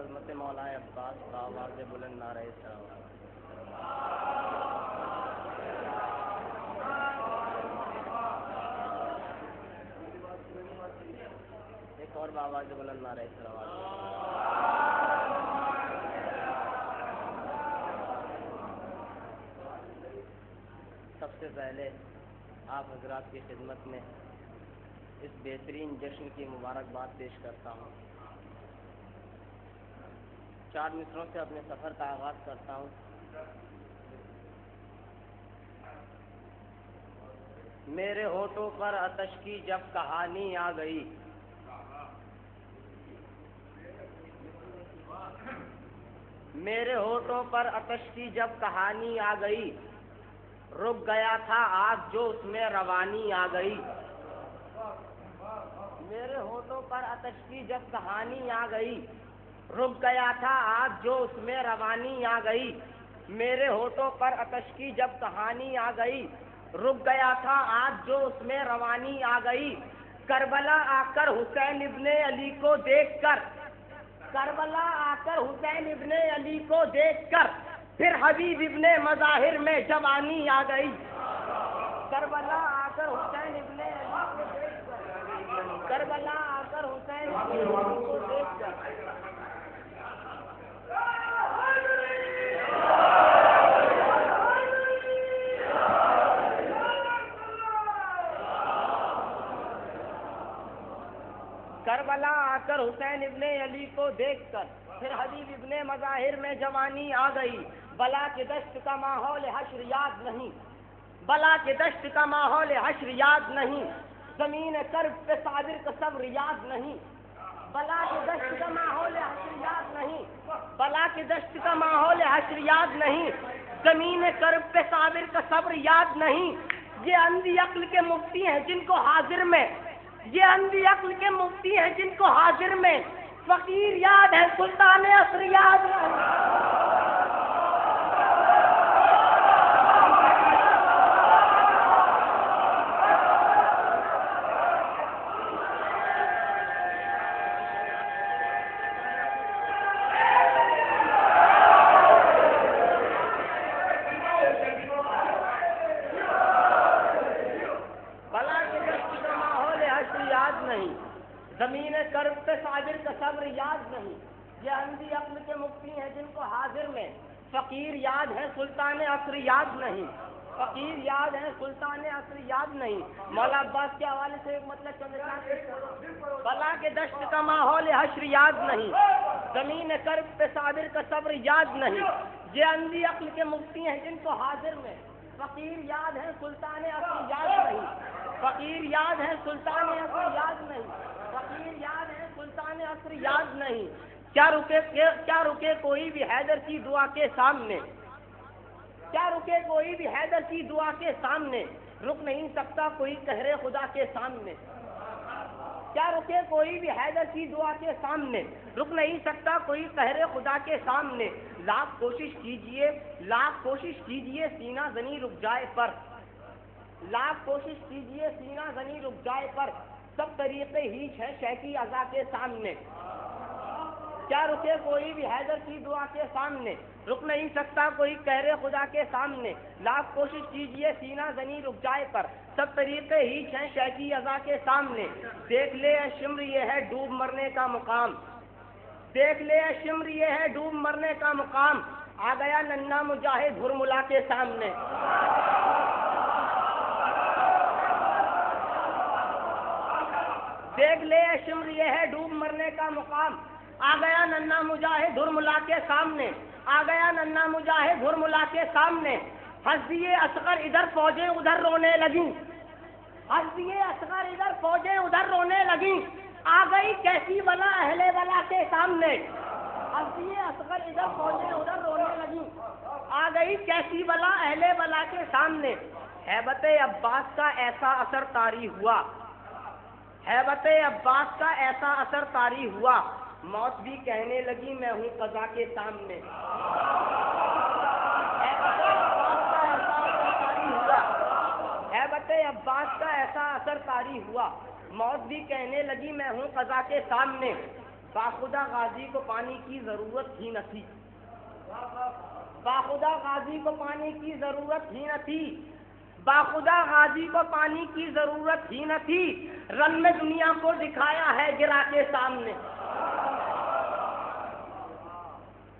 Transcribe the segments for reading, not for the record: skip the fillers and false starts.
عظمت مولا عباس کا آواز بلند نعرہ سلام۔ ایک اور بآواز بلند نعرہ سلام۔ سب سے پہلے آپ حضرات کی خدمت میں اس بہترین جشن کی مبارکباد پیش کرتا ہوں۔ 4 مصروں سے اپنے سفر کا آغاز کرتا ہوں۔ میرے ہونٹوں پر آتش کی جب کہانی آ گئی، میرے ہونٹوں پر آتش کی جب کہانی آ گئی، رک گیا تھا آگ جو اس میں روانی آ گئی۔ میرے ہونٹوں پر آتش کی جب کہانی آ گئی، رک گیا تھا آگ جو اس میں روانی آ گئی۔ میرے ہونٹوں پر آتش کی جب کہانی آ گئی، رک گیا تھا آگ جو اس میں روانی آ گئی۔ کربلا آ کر حسین ابن علی کو دیکھ کر، کربلا آ کر حسین ابن علی کو دیکھ کر، پھر حبیب ابن مظاہر میں جوانی آ گئی۔ کربلا آ کر حسین ابن علی کو دیکھ کر، کربلا آ کر حسین ابن علی کو دیکھ کر، کربلا آ کر حسین ابن علی کو دیکھ کر، پھر حبیب ابن مظاہر میں جوانی آ گئی۔ بلا کے دشت کا ماحول حشر یاد نہیں، بلا کے دشت کا ماحول حشر یاد نہیں، زمین کرب پہ صابر کا صبر یاد نہیں۔ بلا کے دشت کا ماحول حشر یاد نہیں، بلا کے دشت کا ماحول حشر یاد نہیں، زمین کرب پہ صابر کا صبر یاد نہیں۔ یہ اندھی عقل کے مفتی ہیں جن کو حاضر میں، یہ اندھی عقل کے مفتی ہیں جن کو حاضر میں فقیر یاد ہے، سلطان عصر یاد ہے۔ زمین کرب پہ صابر کا صبر یاد نہیں، یہ اندھی عقل کے مفتی ہیں جن کو حاضر میں فقیر یاد ہے، سلطان عصر یاد نہیں، فقیر یاد ہے، سلطان عصر یاد نہیں۔ مولا عباس کے حوالے سے ایک مطلب چند، بلا کے دشت کا ماحول حشر یاد نہیں، زمین کرب پہ صابر کا صبر یاد نہیں، یہ اندھی عقل کے مفتی ہیں جن کو حاضر میں فقیر یاد ہے، سلطان عصر یاد نہیں، فقیر یاد ہے، سلطان عصر یاد نہیں، فقیر یاد ہے، سلطان عصر یاد نہیں۔ کیا رکے کوئی بھی حیدر کی دعا کے سامنے، کیا رکے کوئی بھی حیدر کی دعا کے سامنے، رک نہیں سکتا کوئی قہر خدا کے سامنے۔ کیا رکے کوئی بھی حیدر کی دعا کے سامنے، رک نہیں سکتا کوئی قہر خدا کے سامنے۔ لاکھ کوشش کیجئے، لاکھ کوشش کیجئے سینہ زنی رک جائے پر، لاکھ کوشش کیجئے سینہ زنی رک جائے پر، سب طریقے ہیچ ہے شے کی عزا کے سامنے۔ کیا رکے کوئی بھی حیدر کی دعا کے سامنے، رک نہیں سکتا کوئی قہر خدا کے سامنے۔ لاکھ کوشش کیجئے سینہ زنی رک جائے پر، سب طریقے ہیچ ہیں شے کی عزا کے سامنے۔ دیکھ لے اے شمر یہ ہے ڈوب مرنے کا مقام، دیکھ لے اے شمر یہ ہے ڈوب مرنے کا مقام، آ گیا ننھا مجاہد ہرملا کے سامنے۔ دیکھ لے اے شمر یہ ہے ڈوب مرنے کا مقام، آ گیا ننھا مجاہد ہرملا کے سامنے، آ گیا ننھا مجاہد ہرملا کے سامنے۔ ہنس دیے اصغر ادھر فوجیں ادھر رونے لگیں، ہنس دیے اصغر ادھر فوجیں ادھر رونے لگیں، آ گئی کیسی بلا اہل بلا کے سامنے۔ ہنس دیے اصغر ادھر فوجیں ادھر رونے لگیں، آ گئی کیسی بلا اہل بلا کے سامنے۔ ہیبت عباس کا ایسا اثر طاری ہوا، ہیبت عباس کا ایسا اثر طاری ہوا، موت بھی کہنے لگی میں ہوں قضا کے سامنے۔ ہیبت عباس کا ایسا اثر طاری ہوا، موت بھی کہنے لگی میں ہوں قضا کے سامنے۔ باخدا غازی کو پانی کی ضرورت ہی نہ تھی، باخدا غازی کو پانی کی ضرورت ہی نہ تھی، باخدا غازی کو پانی کی ضرورت ہی نہ تھی، رن میں دنیا کو دکھایا ہے گرا کے سامنے،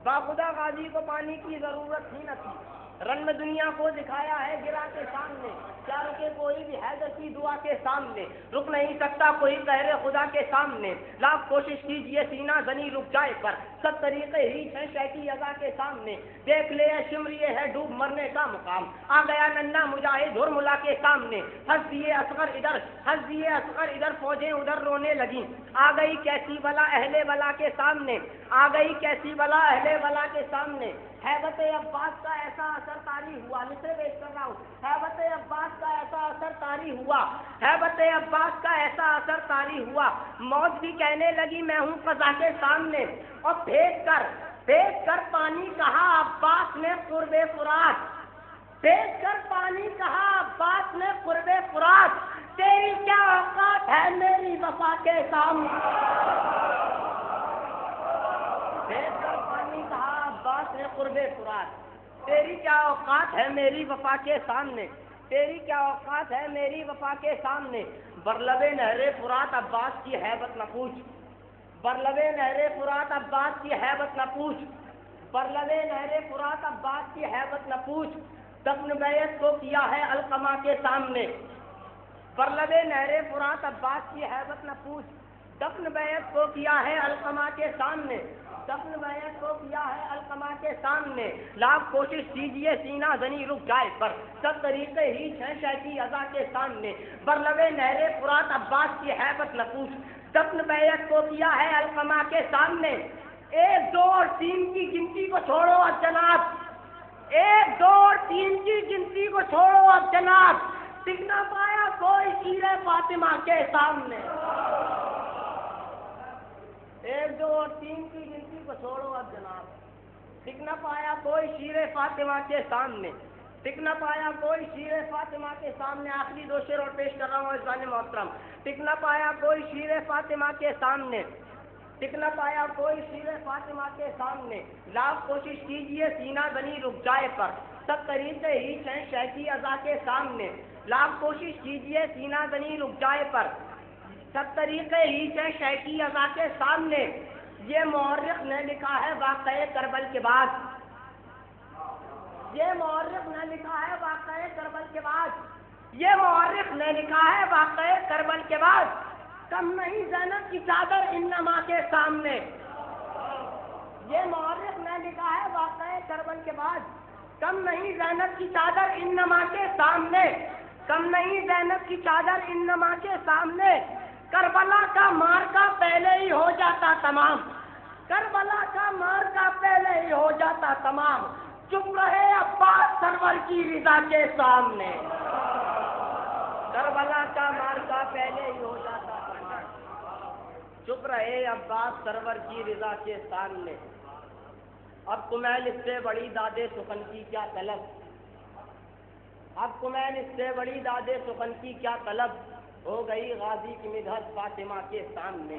باخدا غازی کو پانی کی ضرورت ہی نہ تھی، رن میں دنیا کو دکھایا ہے گرا کے سامنے، کیا رکے کوئی بھی حیدر کی دعا کے سامنے، رک نہیں سکتا کوئی قہر خدا کے سامنے، لاکھ کوشش کیجئے سینہ زنی رک جائے پر، سب طریقے ہی ہیں شیخی اذا کے سامنے، دیکھ لے شمر یہ ہے ڈوب مرنے کا مقام، آ گیا ننھا مجاہد ہرملا کے سامنے، ہنس دیے اصغر ادھر، ہنس دیے اصغر ادھر، فوجیں ادھر رونے لگیں، آ گئی کیسی بلا اہل بلا کے سامنے، آ گئی کیسی بلا اہل بلا کے سامنے، ہیبت عباس کا ایسا اثر طاری ہوا، مصرے پیش کر رہا ہوں، ہیبت عباس کا ایسا اثر طاری ہوا، ہیبت عباس کا ایسا اثر طاری ہوا، موت بھی کہنے لگی میں ہوں قضا کے سامنے، اور پھینک کر پانی کہا عباس نے قرب فرات، پھینک کر پانی کہا عباس نے قرب فرات، تیری کیا اوقات ہے میری وفا کے سامنے، پھینک کر پانی کہا عباس نے قرب فرات، تیری کیا اوقات ہے میری وفا کے سامنے، تیری کیا اوقات ہے میری وفا کے سامنے، برلب نہر فرات عباس کی ہیبت نہ پوچھ، برلب نہر فرات عباس کی ہیبت نہ پوچھ، برلب نہر فرات عباس کی ہیبت نہ پوچھ، دفن بیعت کو کیا ہے علقمہ کے سامنے، برلب نہر فرات عباس کی ہیبت نہ پوچھ، دفن بیعت کو کیا ہے علقمہ کے سامنے، دفن بیعت کو کیا ہے علقمہ کے سامنے، لاکھ کوشش کیجئے سینہ زنی رک جائے پر، سب طریقے ہی ہیں شیخی اذا کے سامنے، برلب نہر فرات عباس کی ہیبت نہ پوچھ، دفن بیعت کو کیا ہے علقمہ کے سامنے، ایک دو اور تین کی گنتی کو چھوڑو اب جناب، ایک دو اور تین کی گنتی کو چھوڑو اب جناب، ٹک نہ پایا کوئی شیر فاطمہ کے سامنے، ایک دو اور تین کی گنتی کو چھوڑو اب جناب، ٹک نہ پایا کوئی شیر فاطمہ کے سامنے، ٹک نہ پایا کوئی شیر فاطمہ کے سامنے، آخری دو شعر اور پیش کر رہا ہوں عزیزان محترم، ٹک نہ پایا کوئی شیر فاطمہ کے سامنے، ٹک نہ پایا کوئی شیر فاطمہ کے سامنے، لاکھ کوشش کیجئے سینہ زنی رک جائے پر، سب طریقے ہی ہیں شیخی اذا کے سامنے، لاکھ کوشش کیجئے سینہ زنی رک جائے پر، سب طریقے ہی ہیں شیخی اذا کے سامنے، یہ مورخ نے لکھا ہے واقعہ کربل کے بعد، یہ مورخ نے لکھا ہے واقعہ کربل کے بعد، یہ مورخ نے لکھا ہے واقعہ کربل کے بعد، کم نہیں زینب کی چادر انما کے سامنے، یہ مورخ نے لکھا ہے واقعہ کربل کے بعد، کم نہیں زینب کی چادر انما کے سامنے، کم نہیں زینب کی چادر انما کے سامنے، کربلا کا مارکا پہلے ہی ہو جاتا تمام، کربلا کا مارکا پہلے ہی ہو جاتا تمام، چپ رہے عباس سرور کی رضا کے سامنے، کربلا کا مارکا پہلے ہی ہو جاتا تمام، چپ رہے عباس سرور کی رضا کے سامنے، اب کمیل اس سے بڑی دادے سخن کی کیا طلب، اب کمیل اس سے بڑی دادے سخن کی کیا طلب، ہو گئی غازی کی مدحت فاطمہ کے سامنے،